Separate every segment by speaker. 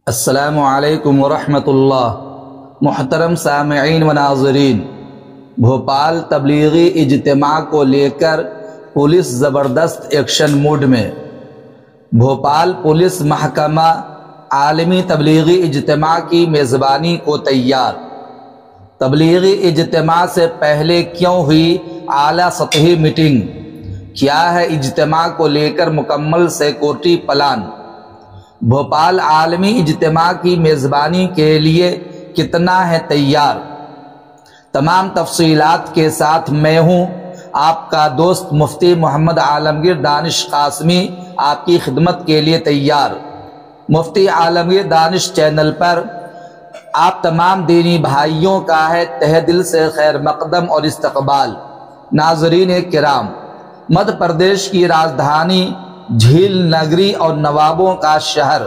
Speaker 1: السلام علیکم ورحمۃ اللہ۔ محترم سامعین و ناظرین، بھوپال تبلیغی اجتماع کو لے کر پولیس زبردست ایکشن موڈ میں۔ بھوپال پولیس محکمہ عالمی تبلیغی اجتماع کی میزبانی کو تیار۔ تبلیغی اجتماع سے پہلے کیوں ہوئی اعلیٰ سطحی میٹنگ؟ کیا ہے اجتماع کو لے کر مکمل سیکورٹی پلان؟ بھوپال عالمی اجتماع کی میزبانی کے لیے کتنا ہے تیار؟ تمام تفصیلات کے ساتھ میں ہوں آپ کا دوست مفتی محمد عالمگیر دانش قاسمی، آپ کی خدمت کے لیے تیار۔ مفتی عالمگیر دانش چینل پر آپ تمام دینی بھائیوں کا ہے تہہ دل سے خیر مقدم اور استقبال۔ ناظرین کرام، مدھیہ پردیش کی راجدھانی، جھیل نگری اور نوابوں کا شہر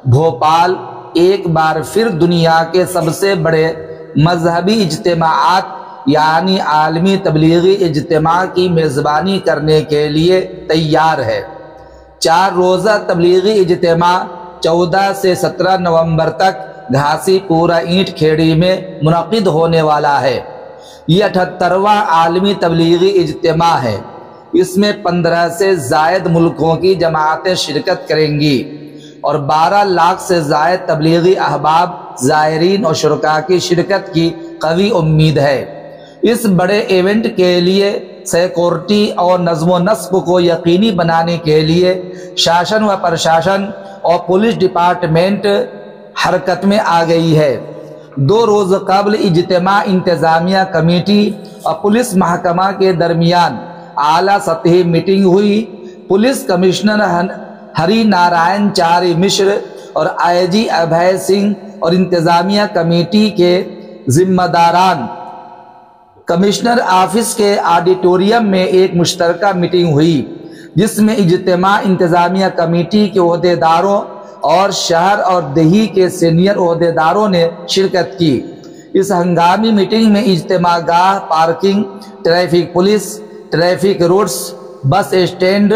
Speaker 1: بھوپال ایک بار پھر دنیا کے سب سے بڑے مذہبی اجتماعات یعنی عالمی تبلیغی اجتماع کی میزبانی کرنے کے لیے تیار ہے۔ 4 روزہ تبلیغی اجتماع 14 سے 17 نومبر تک گھاسی پورہ اینٹ کھیڑی میں منعقد ہونے والا ہے۔ یہ 78واں عالمی تبلیغی اجتماع ہے۔ اس میں 15 سے زائد ملکوں کی جماعتیں شرکت کریں گی اور 12 لاکھ سے زائد تبلیغی احباب، زائرین اور شرکاء کی شرکت کی قوی امید ہے۔ اس بڑے ایونٹ کے لیے سیکورٹی اور نظم و نسق کو یقینی بنانے کے لیے شاشن و پرشاشن اور پولیس ڈپارٹمنٹ حرکت میں آ گئی ہے۔ 2 روز قبل اجتماع انتظامیہ کمیٹی اور پولیس محکمہ کے درمیان اعلیٰ سطحی میٹنگ ہوئی۔ پولیس کمشنر ہری نارائن چاری مشر اور آئی جی ابھے سنگھ اور انتظامیہ کمیٹی کے ذمہ داران کمشنر آفس کے آڈیٹوریم میں ایک مشترکہ میٹنگ ہوئی، جس میں اجتماع انتظامیہ کمیٹی کے عہدیداروں اور شہر اور دیہی کے سینئر عہدیداروں نے شرکت کی۔ اس ہنگامی میٹنگ میں اجتماع گاہ، parking, traffic police, traffic roots, bus stand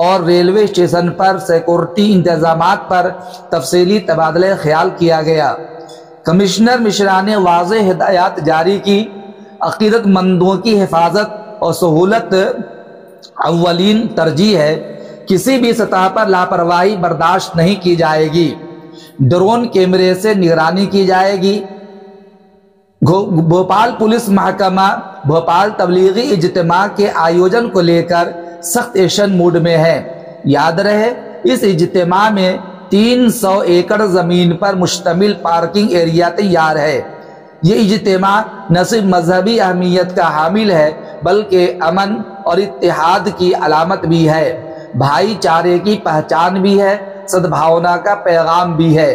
Speaker 1: اور ریلوے اسٹیشن پر سیکورٹی انتظامات پر تفصیلی تبادلہ خیال کیا گیا۔ کمشنر مشرا نے واضح ہدایات جاری کی۔ عقیدت مندوں کی حفاظت اور سہولت اولین ترجیح ہے۔ کسی بھی سطح پر لاپرواہی برداشت نہیں کی جائے گی۔ ڈرون کیمرے سے نگرانی کی جائے گی۔ بھوپال پولیس محکمہ بھوپال تبلیغی اجتماع کے آیوجن کو لے کر سخت ایکشن موڈ میں ہے۔ یاد رہے، اس اجتماع میں 300 ایکڑ زمین پر مشتمل پارکنگ ایریا تیار ہے۔ یہ اجتماع نہ صرف مذہبی اہمیت کا حامل ہے بلکہ امن اور اتحاد کی علامت بھی ہے، بھائی چارے کی پہچان بھی ہے، سدبھاونا کا پیغام بھی ہے۔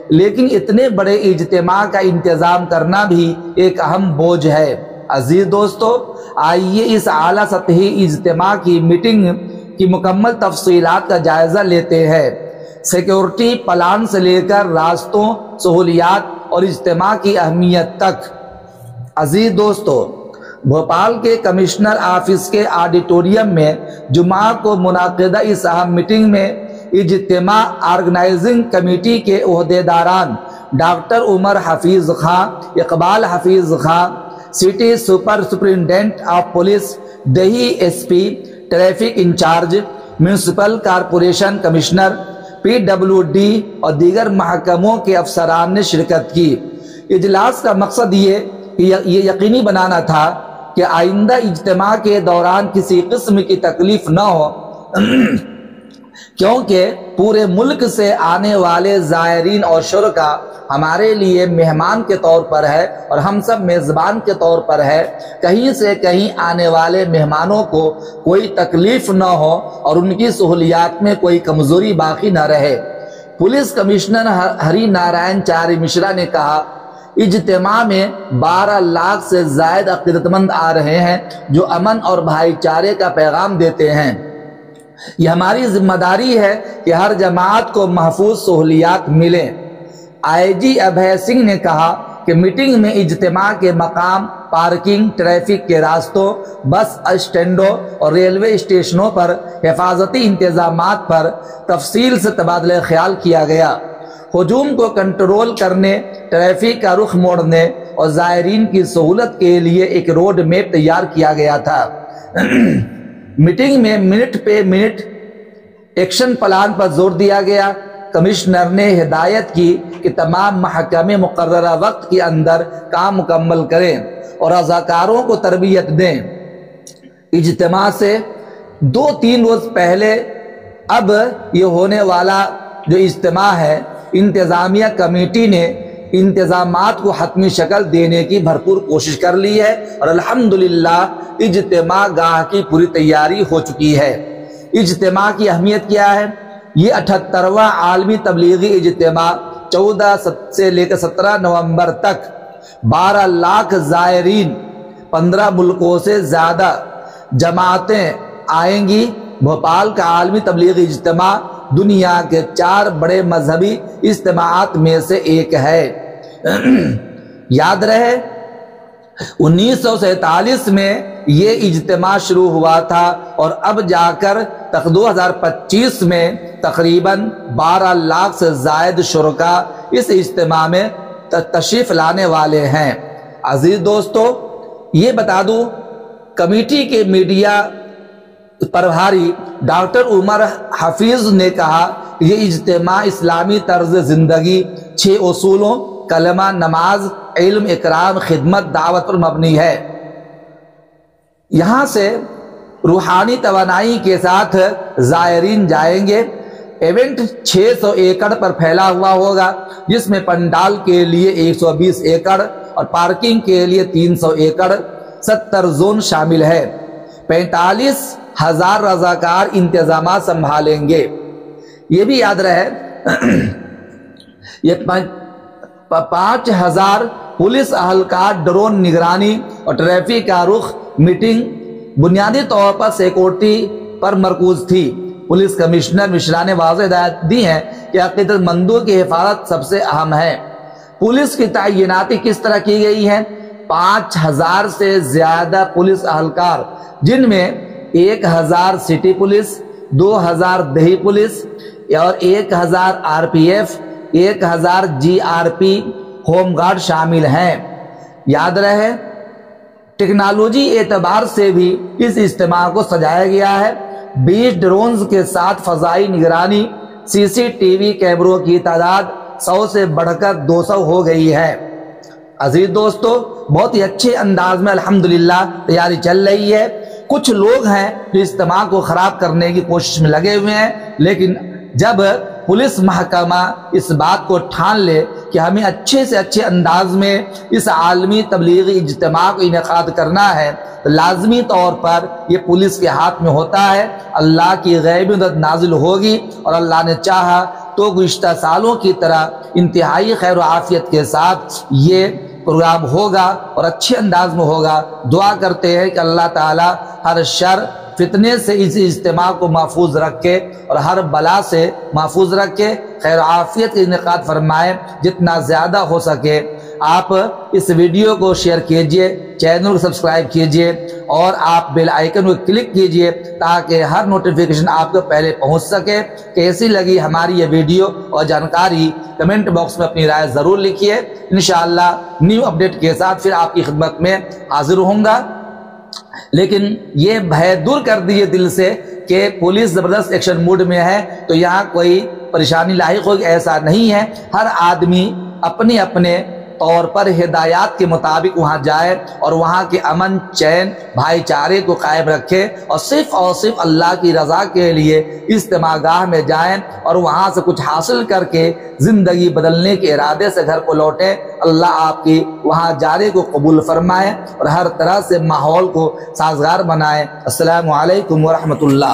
Speaker 1: لیکن اتنے بڑے اجتماع کا انتظام کرنا بھی ایک اہم بوجھ ہے۔ عزیز دوستو، آئیے اس اعلیٰ سطحی اجتماع کی میٹنگ کی مکمل تفصیلات کا جائزہ لیتے ہیں، سیکورٹی پلان سے لے کر راستوں، سہولیات اور اجتماع کی اہمیت تک۔ عزیز دوستو، بھوپال کے کمشنر آفس کے آڈیٹوریم میں جمعہ کو منعقدہ اس اہم میٹنگ میں اجتماع آرگنائزنگ کمیٹی کے عہدیداران doctor Umar Hafeez Khan, Iqbal Hafeez Khan, city superintendent of police, دیہی S P, traffic incharge, municipal corporation commissioner, P W D اور دیگر محکموں کے افسران نے شرکت کی۔ اجلاس کا مقصد یہ یقینی بنانا تھا کہ آئندہ اجتماع کے دوران کسی قسم کی تکلیف نہ ہو، کیونکہ پورے ملک سے آنے والے زائرین اور شرکاء ہمارے لیے مہمان کے طور پر ہے اور ہم سب میزبان کے طور پر ہے۔ کہیں سے کہیں آنے والے مہمانوں کو کوئی تکلیف نہ ہو اور ان کی سہولیات میں کوئی کمزوری باقی نہ رہے۔ پولیس کمشنر ہری نارائن چاری مشرا نے کہا، اجتماع میں 12 لاکھ سے زائد عقیدت مند آ رہے ہیں جو امن اور بھائی چارے کا پیغام دیتے ہیں۔ یہ ہماری ذمہ داری ہے کہ ہر جماعت کو محفوظ سہولیات ملیں۔ آئی جی ابھے سنگھ نے کہا کہ میٹنگ میں اجتماع کے مقام، پارکنگ، ٹریفک کے راستوں، بس اسٹینڈوں اور ریلوے اسٹیشنوں پر حفاظتی انتظامات پر تفصیل سے تبادلہ خیال کیا گیا۔ ہجوم کو کنٹرول کرنے، ٹریفک کا رخ موڑنے اور زائرین کی سہولت کے لیے ایک روڈ میپ تیار کیا گیا تھا۔ میٹنگ میں منٹ پہ منٹ ایکشن پلان پر زور دیا گیا۔ کمشنر نے ہدایت کی کہ تمام محکمے مقررہ وقت کے اندر کام مکمل کریں اور رضاکاروں کو تربیت دیں۔ اجتماع سے 2-3 روز پہلے اب یہ ہونے والا جو اجتماع ہے، انتظامیہ کمیٹی نے انتظامات کو حتمی شکل دینے کی بھرپور کوشش کر لی ہے اور الحمدللہ اجتماع گاہ کی پوری تیاری ہو چکی ہے۔ اجتماع کی اہمیت کیا ہے؟ یہ 78واں عالمی تبلیغی اجتماع 14 سے لے کر 17 نومبر تک 12 لاکھ زائرین، 15 ملکوں سے زیادہ جماعتیں آئیں گی۔ بھوپال کا عالمی تبلیغی اجتماع دنیا کے 4 بڑے مذہبی اجتماعات میں سے ایک ہے۔ یاد رہے 1947 میں یہ اجتماع شروع ہوا تھا اور اب جا کر 2025 میں تقریباً 12 لاکھ سے زائد شرکاء اس اجتماع میں تشریف لانے والے ہیں۔ عزیز دوستو، یہ بتا دوں کمیٹی کے میڈیا پربھاری ڈاکٹر عمر حفیظ نے کہا یہ اجتماع اسلامی طرز زندگی 6 اصولوں کلمہ، نماز، علم، اکرام، خدمت، دعوت پر مبنی ہے۔ یہاں سے روحانی توانائی کے ساتھ زائرین جائیں گے۔ ایونٹ 600 ایکڑ پر پھیلا ہوا ہوگا، جس میں پنڈال کے لیے 120 ایکڑ اور پارکنگ کے لیے 300 ایکڑ، 70 زون شامل ہے۔ 45,000 رضاکار انتظامات سنبھالیں گے۔ یہ بھی یاد رہے یہ 5,000 پولیس اہلکار ڈرون نگرانی اور ٹریفک کا رخ میٹنگ بنیادی طور پر سیکورٹی پر مرکوز تھی۔ پولیس کمشنر مشرا نے واضح ہدایت دی ہے کہ عقیدت مندوں کی حفاظت سب سے اہم ہے۔ پولیس کی تعیناتی کس طرح کی گئی ہے؟ 5,000 سے زیادہ پولیس اہلکار، جن میں 1,000 سٹی پولیس، 2,000 دیہی پولیس اور 1,000 RPF، 1,000 GRP ہوم گارڈ شامل ہیں۔ یاد رہے ٹیکنالوجی اعتبار سے بھی اس اجتماع کو سجایا گیا ہے۔ 20 ڈرونز کے ساتھ فضائی نگرانی، CCTV کیمروں کی تعداد 100 سے بڑھ کر 200 ہو گئی ہے۔ عزیز دوستو، بہت ہی اچھے انداز میں الحمدللہ تیاری چل رہی ہے۔ کچھ لوگ ہیں جو اجتماع کو خراب کرنے کی کوشش میں لگے ہوئے ہیں، لیکن جب پولیس محکمہ اس بات کو ٹھان لے کہ ہمیں اچھے سے اچھے انداز میں اس عالمی تبلیغی اجتماع کو انعقاد کرنا ہے، تو لازمی طور پر یہ پولیس کے ہاتھ میں ہوتا ہے۔ اللہ کی غیبی مدد نازل ہوگی اور اللہ نے چاہا تو گزشتہ سالوں کی طرح انتہائی خیر و عافیت کے ساتھ یہ پروگرام ہوگا اور اچھے انداز میں ہوگا۔ دعا کرتے ہیں کہ اللہ تعالی ہر شر فتنے سے اس اجتماع کو محفوظ رکھے اور ہر بلا سے محفوظ رکھے، خیر و عافیت کا انعقاد فرمائے۔ جتنا زیادہ ہو سکے آپ اس ویڈیو کو شیئر کیجئے، چینل کو سبسکرائب کیجئے اور آپ بیل آئیکن کو کلک کیجئے تاکہ ہر نوٹیفیکیشن آپ کو پہلے پہنچ سکے۔ کیسی لگی ہماری یہ ویڈیو اور جانکاری کمنٹ باکس میں اپنی رائے ضرور لکھیے۔ انشاءاللہ نیو اپڈیٹ کے ساتھ پھر آپ کی خدمت میں حاضر ہوں گا۔ لیکن یہ بھے دور کر دیجئے دل سے کہ پولیس زبردست ایکشن موڈ میں ہے تو یہاں کوئی پریشانی لاحق ہوگی، ایسا نہیں ہے۔ ہر آدمی اپنے اپنے طور پر ہدایات کے مطابق وہاں جائے اور وہاں کے امن، چین، بھائی چارے کو قائم رکھے اور صرف اللہ کی رضا کے لیے اجتماع گاہ میں جائیں اور وہاں سے کچھ حاصل کر کے زندگی بدلنے کے ارادے سے گھر کو لوٹیں۔ اللہ آپ کی وہاں جانے کو قبول فرمائے اور ہر طرح سے ماحول کو سازگار بنائے۔ السلام علیکم ورحمۃ اللہ۔